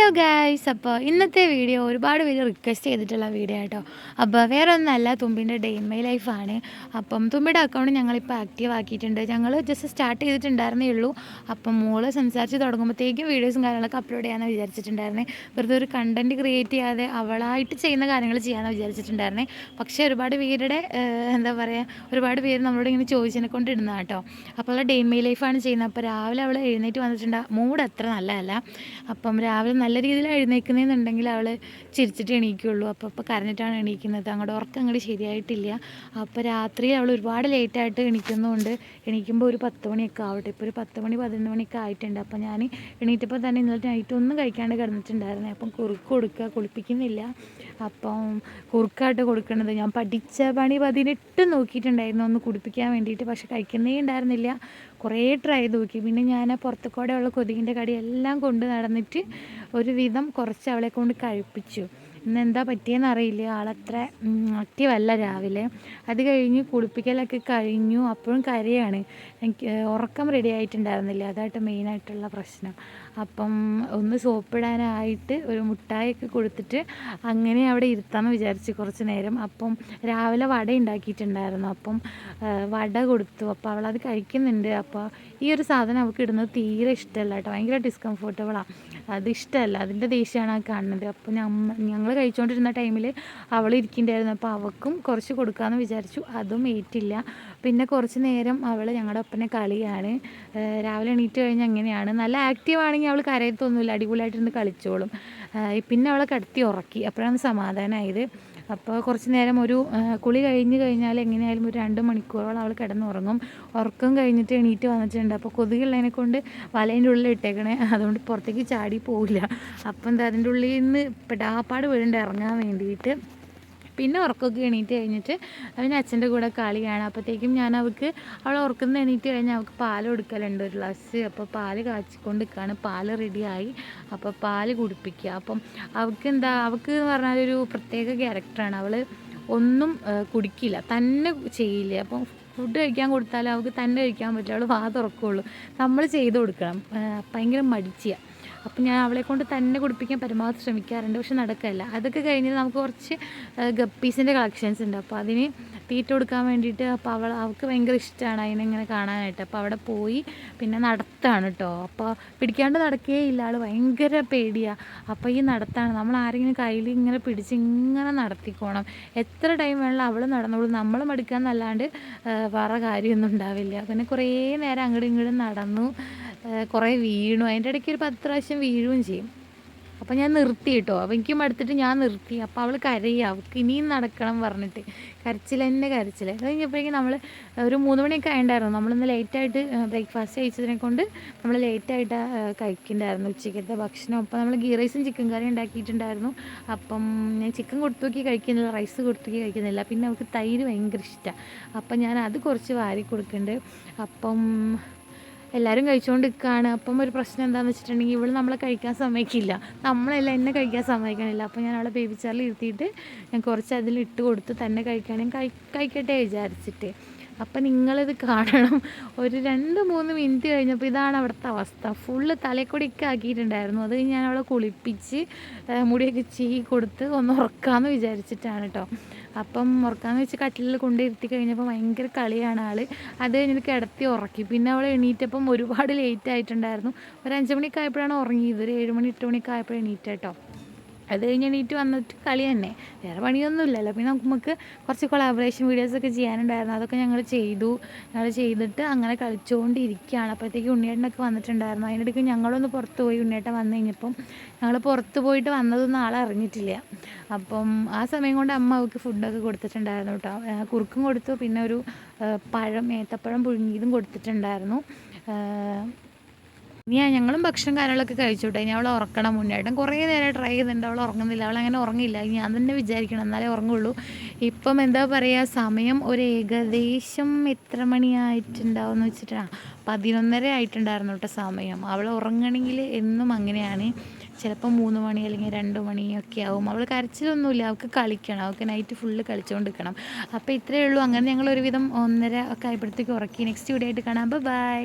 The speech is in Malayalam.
ഹലോ ഗായ്സ്, അപ്പോൾ ഇന്നത്തെ വീഡിയോ ഒരുപാട് പേര് റിക്വസ്റ്റ് ചെയ്തിട്ടുള്ള വീഡിയോ കേട്ടോ. അപ്പോൾ വേറെ ഒന്നല്ല, തുമ്പിൻ്റെ ഡേ ഇൻ മൈ ലൈഫാണ്. അപ്പം തുമ്പിയുടെ അക്കൗണ്ട് ഞങ്ങളിപ്പോൾ ആക്റ്റീവ് ആക്കിയിട്ടുണ്ട്. ഞങ്ങൾ ജസ്റ്റ് സ്റ്റാർട്ട് ചെയ്തിട്ടുണ്ടായിരുന്നേ ഉള്ളൂ. അപ്പം മോള് സംസാരിച്ച് തുടങ്ങുമ്പോഴത്തേക്കും വീഡിയോസും കാര്യങ്ങളൊക്കെ അപ്ലോഡ് ചെയ്യാമെന്ന് വിചാരിച്ചിട്ടുണ്ടായിരുന്നേ. വെറുതെ ഒരു കണ്ടൻറ്റ് ക്രിയേറ്റ് ചെയ്യാതെ അവളായിട്ട് ചെയ്യുന്ന കാര്യങ്ങൾ ചെയ്യാമെന്ന് വിചാരിച്ചിട്ടുണ്ടായിരുന്നേ. പക്ഷേ ഒരുപാട് പേരുടെ എന്താ പറയുക, ഒരുപാട് പേര് നമ്മളോട് ഇങ്ങനെ ചോദിച്ചതിനെ കൊണ്ട് ഇടുന്ന കേട്ടോ. അപ്പോൾ ഡേ ഇൻ മൈ ലൈഫാണ് ചെയ്യുന്നത്. അപ്പോൾ രാവിലെ അവൾ എഴുന്നേറ്റ് വന്നിട്ടുണ്ട്. മൂഡ് അത്ര നല്ലതല്ല. അപ്പം രാവിലെ നല്ല രീതിയിൽ എഴുന്നേൽക്കുന്നതെന്നുണ്ടെങ്കിൽ അവൾ ചിരിച്ചിട്ട് എണീക്കുള്ളൂ. അപ്പോൾ കരഞ്ഞിട്ടാണ് എണീക്കുന്നത്. അങ്ങോട്ട് ഉറക്കം അങ്ങോട്ട് ശരിയായിട്ടില്ല. അപ്പോൾ രാത്രി അവൾ ഒരുപാട് ലേറ്റായിട്ട് എണീക്കുന്നതുകൊണ്ട് എണീക്കുമ്പോൾ ഒരു 10 മണിയൊക്കെ ആവട്ടെ. ഇപ്പോൾ ഒരു 10 മണി 11 മണിയൊക്കെ ആയിട്ടുണ്ട്. അപ്പോൾ ഞാൻ എണീറ്റപ്പോൾ തന്നെ ഇന്നലെ നൈറ്റ് ഒന്നും കഴിക്കാണ്ട് കിടന്നിട്ടുണ്ടായിരുന്നു. അപ്പം കുറുക്ക് കൊടുക്കുക, കുളിപ്പിക്കുന്നില്ല. അപ്പം കുറുക്കായിട്ട് കൊടുക്കണത് ഞാൻ പഠിച്ച പണി 18 നോക്കിയിട്ടുണ്ടായിരുന്നു ഒന്ന് കുടിപ്പിക്കാൻ വേണ്ടിയിട്ട്. പക്ഷെ കഴിക്കുന്നേ ഉണ്ടായിരുന്നില്ല. കുറേ ട്രൈ ചെയ്ത് നോക്കി. പിന്നെ ഞാൻ പുറത്തുകൂടെ ഉള്ള കൊതുകിൻ്റെ കടി എല്ലാം കൊണ്ട് നടന്നിട്ട് ഒരുവിധം കുറച്ച് അവളെ കൊണ്ട് കഴിപ്പിച്ചു. ഇന്നെന്താ പറ്റിയെന്ന് അറിയില്ല, ആളത്ര ആക്റ്റീവല്ല രാവിലെ. അത് കഴിഞ്ഞ് കുളിപ്പിക്കലൊക്കെ കഴിഞ്ഞു. അപ്പോഴും കരയാണ്. എനിക്ക് ഉറക്കം റെഡി ആയിട്ടുണ്ടായിരുന്നില്ല. അതായിട്ട് മെയിനായിട്ടുള്ള പ്രശ്നം. അപ്പം ഒന്ന് സോപ്പിടാനായിട്ട് ഒരു മുട്ടായൊക്കെ കൊടുത്തിട്ട് അങ്ങനെ അവിടെ ഇരുത്താമെന്ന് വിചാരിച്ച് കുറച്ച് നേരം. അപ്പം രാവിലെ വട ഉണ്ടാക്കിയിട്ടുണ്ടായിരുന്നു. അപ്പം വട കൊടുത്തു. അപ്പോൾ അവളത് കഴിക്കുന്നുണ്ട്. അപ്പോൾ ഈ ഒരു സാധനം അവൾക്ക് ഇടുന്നത് തീരെ ഇഷ്ടമല്ല കേട്ടോ. ഭയങ്കര ഡിസ്കംഫർട്ടബിളാണ്. അത് ഇഷ്ടമല്ല, അതിൻ്റെ ദേഷ്യമാണ് ആ കാണുന്നത്. അപ്പോൾ ഞങ്ങൾ കഴിച്ചുകൊണ്ടിരുന്ന ടൈമിൽ അവൾ ഇരിക്കുന്നുണ്ടായിരുന്നു. അപ്പോൾ അവൾക്കും കുറച്ച് കൊടുക്കാമെന്ന് വിചാരിച്ചു. അതും ഏറ്റില്ല. പിന്നെ കുറച്ച് നേരം അവൾ ഞങ്ങളുടെ ഒപ്പനെ കളിയാണ്. രാവിലെ എണീറ്റ് കഴിഞ്ഞാൽ അങ്ങനെയാണ്. നല്ല ആക്റ്റീവ് ആണെങ്കിൽ അവൾ കരയത്തൊന്നുമില്ല, അടിപൊളിയായിട്ടിരുന്ന് കളിച്ചോളും. പിന്നെ അവളെ കിടത്തി ഉറക്കി. അപ്പോഴാണ് സമാധാനമായത്. അപ്പോൾ കുറച്ച് നേരം ഒരു കുളി കഴിഞ്ഞ് കഴിഞ്ഞാൽ എങ്ങനെയായാലും ഒരു 2 മണിക്കൂറോളം അവൾ കിടന്നുറങ്ങും. ഉറക്കം കഴിഞ്ഞിട്ട് എണീറ്റ് വന്നിട്ടുണ്ട്. അപ്പോൾ കൊതുകുള്ളതിനെ കൊണ്ട് വലേൻ്റെ ഉള്ളിൽ ഇട്ടേക്കണേ, അതുകൊണ്ട് പുറത്തേക്ക് ചാടി പോവില്ല. അപ്പം എന്താ അതിൻ്റെ ഉള്ളിൽ നിന്ന് പെടാപ്പാട് വീഴുണ്ട് ഇറങ്ങാൻ വേണ്ടിയിട്ട്. പിന്നെ ഉറക്കമൊക്കെ എണീറ്റ് കഴിഞ്ഞിട്ട് അവന് അച്ഛൻ്റെ കൂടെ കളിയാണ്. അപ്പോഴത്തേക്കും ഞാൻ അവൾ ഉറക്കുന്ന എണീറ്റ് കഴിഞ്ഞാൽ അവൾക്ക് പാൽ കൊടുക്കലുണ്ട് ഒരു ഗ്ലാസ്. അപ്പോൾ പാൽ കാച്ചിക്കൊണ്ട് നിൽക്കുകയാണ്. പാൽ റെഡിയായി. അപ്പോൾ പാൽ കുടിപ്പിക്കുക. അപ്പം അവൾക്ക് എന്ന് പറഞ്ഞാൽ ഒരു പ്രത്യേക ക്യാരക്ടറാണ്. അവൾ ഒന്നും കുടിക്കില്ല, തന്നെ ചെയ്യില്ല. അപ്പം ഫുഡ് കഴിക്കാൻ കൊടുത്താലും അവൾക്ക് തന്നെ കഴിക്കാൻ പറ്റില്ല. അവൾ വാ തുറക്കുള്ളൂ, നമ്മൾ ചെയ്ത് കൊടുക്കണം. ഭയങ്കര മടിച്ചിയാണ്. അപ്പം ഞാൻ അവളെ കൊണ്ട് തന്നെ കുടിപ്പിക്കാൻ പരമാവധി ശ്രമിക്കാറുണ്ട്. പക്ഷെ നടക്കില്ല. അതൊക്കെ കഴിഞ്ഞ് നമുക്ക് കുറച്ച് ഗപ്പീസിൻ്റെ കളക്ഷൻസ് ഉണ്ട്. അപ്പോൾ അതിന് തീറ്റ കൊടുക്കാൻ വേണ്ടിയിട്ട് അപ്പോൾ അവൾക്ക് ഭയങ്കര ഇഷ്ടമാണ് അതിനെങ്ങനെ കാണാനായിട്ട്. അപ്പോൾ അവിടെ പോയി പിന്നെ നടത്താണ് കേട്ടോ. അപ്പോൾ പിടിക്കാണ്ട് നടക്കുകയില്ല, ആൾ ഭയങ്കര പേടിയാണ്. അപ്പോൾ ഈ നടത്താണ്, നമ്മൾ ആരെങ്കിലും കയ്യിൽ ഇങ്ങനെ പിടിച്ച് ഇങ്ങനെ നടത്തിക്കോണം. എത്ര ടൈം വേണമെങ്കിലും അവൾ നടന്നോളും. നമ്മൾ മടുക്കാന്നല്ലാണ്ട് വേറെ കാര്യമൊന്നും ഉണ്ടാവില്ല. പിന്നെ കുറേ നേരം അങ്ങോട്ടും ഇങ്ങോട്ടും നടന്നു, കുറേ വീണു. അതിൻ്റെ ഇടയ്ക്ക് ഒരു 10 പ്രാവശ്യം വീഴുകയും ചെയ്യും. അപ്പോൾ ഞാൻ നിർത്തി കേട്ടോ. അപ്പോൾ എനിക്ക് മടുത്തിട്ട് ഞാൻ നിർത്തി. അപ്പോൾ അവൾ കരയുക, അവൾക്ക് ഇനിയും നടക്കണം പറഞ്ഞിട്ട് കരച്ചിൽ തന്നെ കരച്ചിൽ. അത് കഴിഞ്ഞപ്പോഴേക്കും നമ്മൾ ഒരു 3 മണിയൊക്കെ ആയിട്ടുണ്ടായിരുന്നു. നമ്മളിന്ന് ലേറ്റായിട്ട് ബ്രേക്ക്ഫാസ്റ്റ് കഴിച്ചതിനെ കൊണ്ട് നമ്മൾ ലേറ്റായിട്ട് കഴിക്കുന്നുണ്ടായിരുന്നു ഉച്ചയ്ക്കത്തെ ഭക്ഷണം. അപ്പോൾ നമ്മൾ ഗീ റൈസും ചിക്കൻ കറിയും ഉണ്ടാക്കിയിട്ടുണ്ടായിരുന്നു. അപ്പം ഞാൻ ചിക്കൻ കൊടുത്തു നോക്കി കഴിക്കുന്നില്ല, റൈസ് കൊടുത്തു നോക്കി കഴിക്കുന്നില്ല. പിന്നെ അവൾക്ക് തൈര് ഭയങ്കര ഇഷ്ടമാണ്. അപ്പം ഞാൻ അത് കുറച്ച് വാരി കൊടുക്കുന്നുണ്ട്. അപ്പം എല്ലാവരും കഴിച്ചുകൊണ്ട് നിൽക്കുകയാണ്. അപ്പം ഒരു പ്രശ്നം എന്താണെന്ന് വെച്ചിട്ടുണ്ടെങ്കിൽ ഇവൾ നമ്മളെ കഴിക്കാൻ സമ്മതിക്കില്ല, നമ്മളെല്ലാം എന്നെ കഴിക്കാൻ സമ്മതിക്കണില്ല. അപ്പോൾ ഞാൻ അവളെ ബേബി ചാറിൽ ഇരുത്തിയിട്ട് ഞാൻ കുറച്ച് അതിലിട്ട് കൊടുത്ത് തന്നെ കഴിക്കട്ടെ വിചാരിച്ചിട്ട്. അപ്പം നിങ്ങളിത് കാണണം. ഒരു 2-3 മിനിറ്റ് കഴിഞ്ഞപ്പോൾ ഇതാണ് അവിടുത്തെ അവസ്ഥ. ഫുള്ള് തലക്കൊടിയൊക്കെ ആക്കിയിട്ടുണ്ടായിരുന്നു. അത് ഞാൻ അവളെ കുളിപ്പിച്ച് മുടിയൊക്കെ ചീകി കൊടുത്ത് ഒന്ന് ഉറക്കാമെന്ന് വിചാരിച്ചിട്ടാണ് കേട്ടോ. അപ്പം ഉറക്കാമെന്ന് വെച്ച് കട്ടിലിൽ കൊണ്ടിരുത്തി കഴിഞ്ഞപ്പോൾ ഭയങ്കര കളിയാണ് ആൾ. അത് കഴിഞ്ഞിട്ട് കിടത്തി ഉറക്കി. പിന്നെ അവൾ എണീറ്റപ്പം ഒരുപാട് ലേറ്റ് ആയിട്ടുണ്ടായിരുന്നു. ഒരു 5 മണിയൊക്കെ ആയപ്പോഴാണ് ഉറങ്ങിയത്. ഒരു 7 മണി 8 മണിയൊക്കെ ആയപ്പോൾ എണീറ്റ് കേട്ടോ. അത് കഴിഞ്ഞ് എണീറ്റ് വന്നിട്ട് കളി തന്നെ, വേറെ പണിയൊന്നും ഇല്ലല്ലോ. പിന്നെ നമുക്ക് കുറച്ച് കൊളാബറേഷൻ വീഡിയോസൊക്കെ ചെയ്യാനുണ്ടായിരുന്നു. അതൊക്കെ ഞങ്ങൾ ചെയ്തിട്ട് അങ്ങനെ കളിച്ചുകൊണ്ടിരിക്കുകയാണ്. അപ്പോഴത്തേക്ക് ഉണ്ണിയേട്ടനൊക്കെ വന്നിട്ടുണ്ടായിരുന്നു. അതിനിടയ്ക്ക് ഞങ്ങളൊന്ന് പുറത്ത് പോയി. ഉണ്ണിയേട്ടൻ വന്നു കഴിഞ്ഞപ്പം ഞങ്ങൾ പുറത്ത് പോയിട്ട് വന്നതൊന്നും ആളെ അറിഞ്ഞിട്ടില്ല. അപ്പം ആ സമയം കൊണ്ട് അമ്മ അവൾക്ക് ഫുഡൊക്കെ കൊടുത്തിട്ടുണ്ടായിരുന്നു കേട്ടോ. കുറുക്കും കൊടുത്തു, പിന്നെ ഒരു ഏത്തപ്പഴം പുഴുങ്ങിയതും കൊടുത്തിട്ടുണ്ടായിരുന്നു. ഞങ്ങളും ഭക്ഷണം കാര്യങ്ങളൊക്കെ കഴിച്ചോട്ടെ. ഇനി അവളെ ഉറക്കണം. മുന്നേട്ടം കുറേ നേരം ട്രൈ ചെയ്യുന്നുണ്ട്, അവൾ ഉറങ്ങുന്നില്ല. അവളങ്ങനെ ഉറങ്ങില്ല. ഞാൻ തന്നെ വിചാരിക്കണം എന്നാലേ ഉറങ്ങുള്ളൂ. ഇപ്പം എന്താ പറയുക, സമയം ഒരു ഏകദേശം എത്ര മണിയായിട്ടുണ്ടാവും എന്ന് വെച്ചിട്ടാണ് 11:30 ആയിട്ടുണ്ടായിരുന്നു കേട്ടോ സമയം. അവൾ ഉറങ്ങണമെങ്കിൽ എന്നും അങ്ങനെയാണ്. ചിലപ്പോൾ 3 മണി അല്ലെങ്കിൽ 2 മണിയൊക്കെ ആവും. അവൾ കരച്ചിലൊന്നുമില്ല, അവൾക്ക് കളിക്കണം. അവൾക്ക് നൈറ്റ് ഫുള്ള് കളിച്ചുകൊണ്ട് നിൽക്കണം. അപ്പോൾ ഇത്രയേ ഉള്ളൂ. അങ്ങനെ ഞങ്ങൾ ഒരുവിധം 1:30 ഒക്കെ ആയപ്പോഴത്തേക്ക് ഉറക്കി. നെക്സ്റ്റ് വീഡിയോ ആയിട്ട് കാണാം. ബൈ.